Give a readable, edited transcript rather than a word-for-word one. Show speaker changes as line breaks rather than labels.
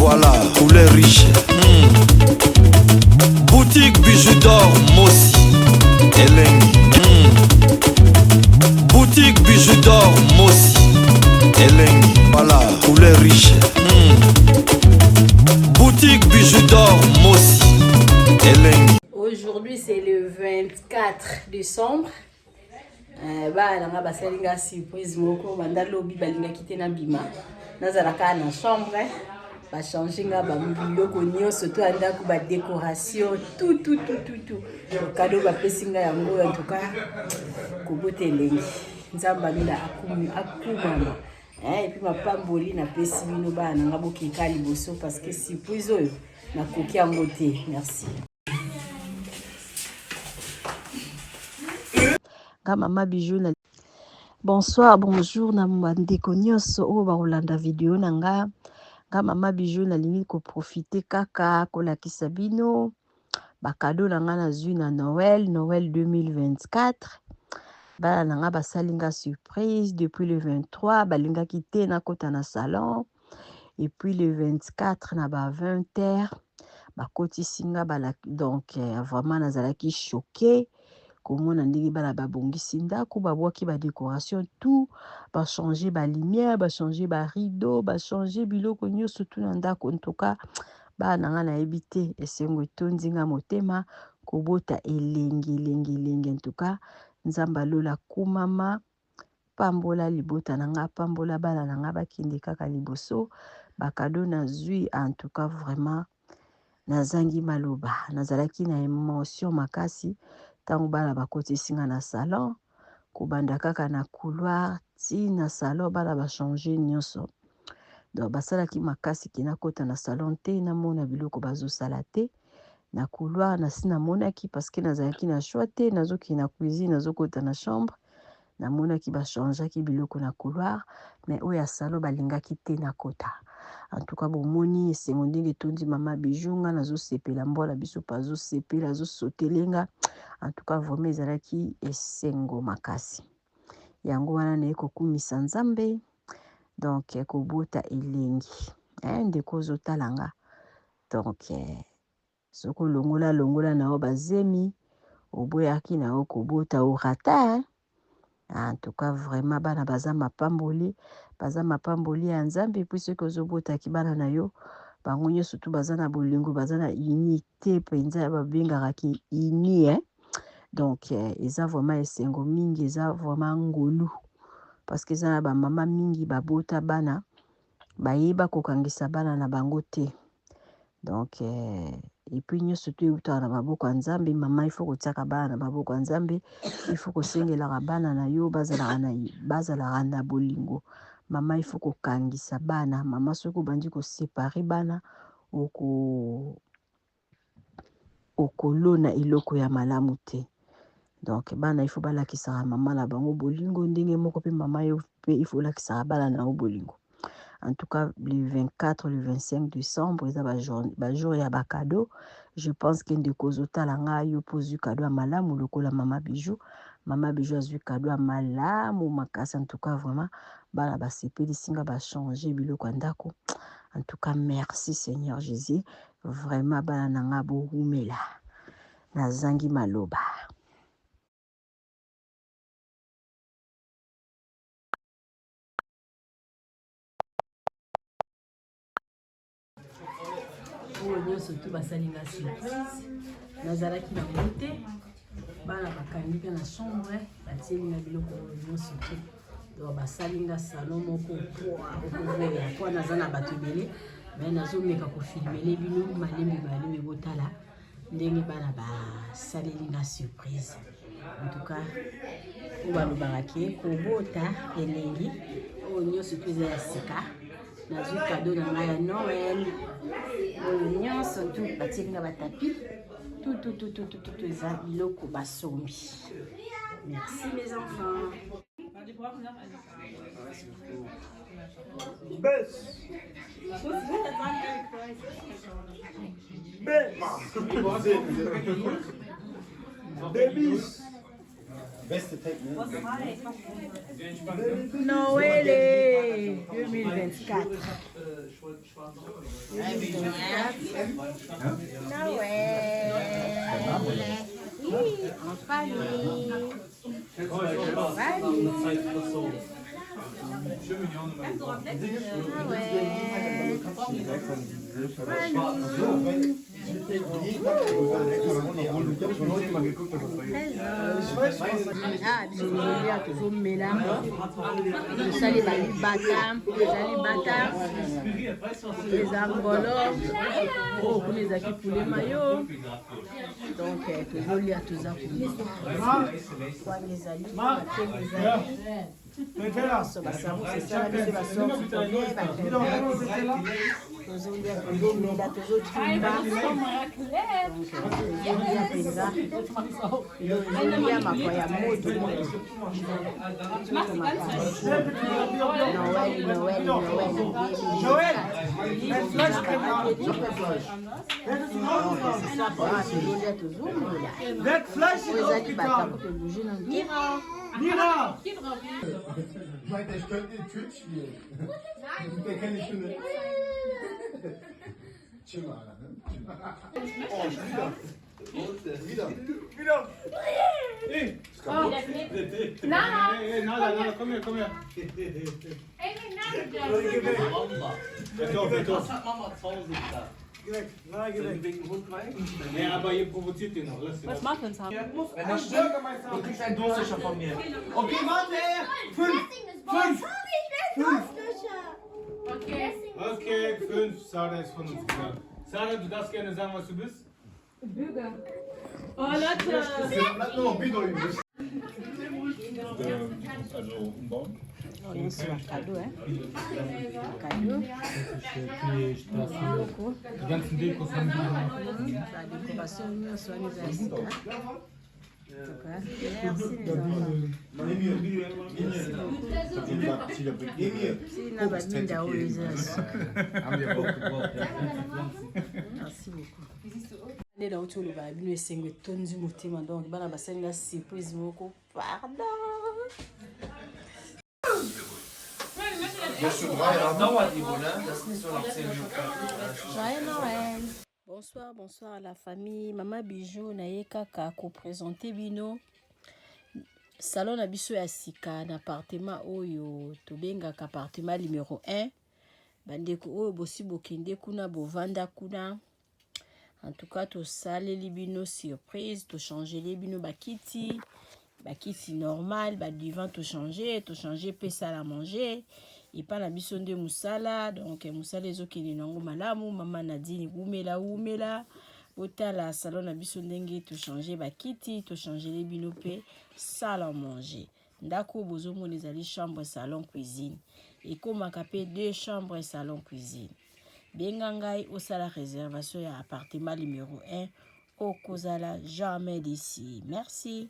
Voilà, poulet riche. Boutique bijoux d'or, Mossi, Elengi. Boutique bijoux d'or, Mossi, Elengi. Voilà, poulet riche. Boutique bijoux d'or, Mossi, Elengi.
Aujourd'hui, c'est le 24 décembre. Bana basalinga surprise moko banda lobi balinga kite na bima nazalaka na chambre ba changer nga ba biloko nyonso to andako ba décoration tout le cadeau ba pesinga yango en tout cas kobotelengi nzamba nila akumama et puis ma pamboli na pesi bino bana nga bokeka liboso parce que surprise oyo na koki yango te. Merci. Mama Bijou na bonsoir, bonjour na bandeko nyonso oyo bakolanda video na nga Mama Bijou na lingi ko profiter kaka kolakisa bino bakado na nga nazwi na Noël 2024 bana na nga basalinga surprise depuis le 23 balingaki te na kota na salon et puis le 24 na ba 20h bakoti singa donc vraiment nazalaki choqué komona ndenge bana babongisi ndako babwaki ba décoration tout ba changer ba lumière ba changer ba rideau ba changer biloko nyonso tout na ndako en tout cas bana nga na ebité esengo etondinga motema kobota elengi en tout cas nzamba lola kumama pambola libota na nga pambola bana na nga bakinde kaka liboso bakado na zui en tout cas vraiment nazangi maloba nazalaki na émotion makasi tango bana bakotisinga na salon kobanda kaka na couloir ti na salon bana ba changer nyonso donc basalaki makasi kina kota na salon te na mona biloko bazosala te na couloir na sina monaki parce que nazalaki na choix te nazoki na cuisine nazokota na chambre na monaki ba changeaki biloko na couloir mais oyo ya salon balingaki te na kota. En tout cas bomoni esengo ndenge tondi Mama Bijou nga nazosepela mbola biso pazosepela azosotelenga en tout cas vraiment ezalaki esengo makasi yango wana na ekokumisa nzambe donc kobota elengi ndeko ozotalanga donc soko longola na o bazemi oboyaki na o kobota orata en tout cas vraiment bana baza mapamboli ya nzambe puis soki ozobotaki bana na yo bango nyonso tu baza na bolingo baza na unité mpenza babengaka ki uni donc eza vraiment esengo mingi eza vraiment ngolu parce que eza na bamama mingi babota bana bayeba kokangisa bana na bango te donc et puis nyonso tu eutaka na maboko ya nzambe mama ifo kotiaka bana na maboko ya nzambe ifo kosengelaka bana na yo bazalaka na bolingo mama ifo kokangisa bana mama soki obandi kosepare bana okolona eloko ya malamu te donc bana ifo balakisaka mama na bango bolingo ndenge moko pe mama yo pe ifo lakisaka bana na yo bolingo. En tout cas, le 24, le 25 décembre, il y a un jour, il y a un cadeau. Je pense qu'il y a des causes au talanga, il y a un cadeau à Malam ou le coup la Mama Bijou. Mama Bijou a eu cadeau à Malam ou Makas. En tout cas, vraiment, bah la c'est pédisinga va changer bilo kwandako. En tout cas, merci Seigneur Jésus. Vraiment, bah nanga bo humela. Na zangi maloba. Surtout basalinga surprise nazalaki na mote bana bakangika na chambre batielinga biloko nyonso te donc basalinga salon moko okoveya po naza na bato ebele me nazomeka kofilmele bino malembe botala ndenge bana basalelinga surprise. En tout cas oyo balobaka ke kobota elengi oyo nyonso tu eza ya sika nazwi cadeau na ngai ya Noël oyo nyonso tu batielinga batapi tout eza biloko basombi. Merci mes enfants. Noël 2024. 2024. Noël. Oui, en famille. Ah, tozomela tosali balibata eza ngolo oyo kuna ezalaki poulet mayo donc tozolia toza kolia wana ezali bakenge ezali so basabusi esala biso basorti tolie tozolia tozomela tozocimba tozolia mpenza tozolia makwa ya moto ezali batako tobouge na
Mira! Meint, ich könnte nicht Twitch spielen. Der kenne ich schon nicht. Chill mal, ne? Oh, wieder. Hey!
Nada,
komm her.
Mama zu Hause da.
Geh weg.
Wegen dem Hund rein?
Ja, aber ihr provoziert den noch.
Was macht uns haben?
Wenn er stirbt, du kriegst einen Durstlöscher von mir.
Okay, warte! 5! Okay, 5. Sarah ist von uns gesagt. Sarah, du darfst gerne sagen, was du bist.
Bürger. Oh, Leute!
Also umbauen.
Isso, cadeau, hein? Cadeau.
Die ganzen Dekos haben wir.
La décoration nyonso wana eza ya sika. Merci les na baminda oyo eza ya sika. Merci beaucoup. nde nauti oloba bino esengo etondi motema donc bana basalinga surprise moko pardon. Joyeux Noël. Bonsoir à la famille. Maman Bijou naye kaka ko présenter bino salon na biso ya sika na appartement oyo tobengaka appartement numéro 1. Bandeko oyo bosi bokende kuna bovanda kuna. En tout cas to saleli bino surprise, to changer les bino bakiti normal, ba divan to changer pe sala manger. Et pas la mission de musala donc musala ezokende nango malamu mama Nadine umela otala salon na biso ndenge to changer bakiti to changer les bino pe sala manger ndako bozomona ezali chambre salon cuisine ekomaka pe 2 chambres salon cuisine benga ngai osala réservation ya appartement numéro 1 okozala jamais d'ici. Merci.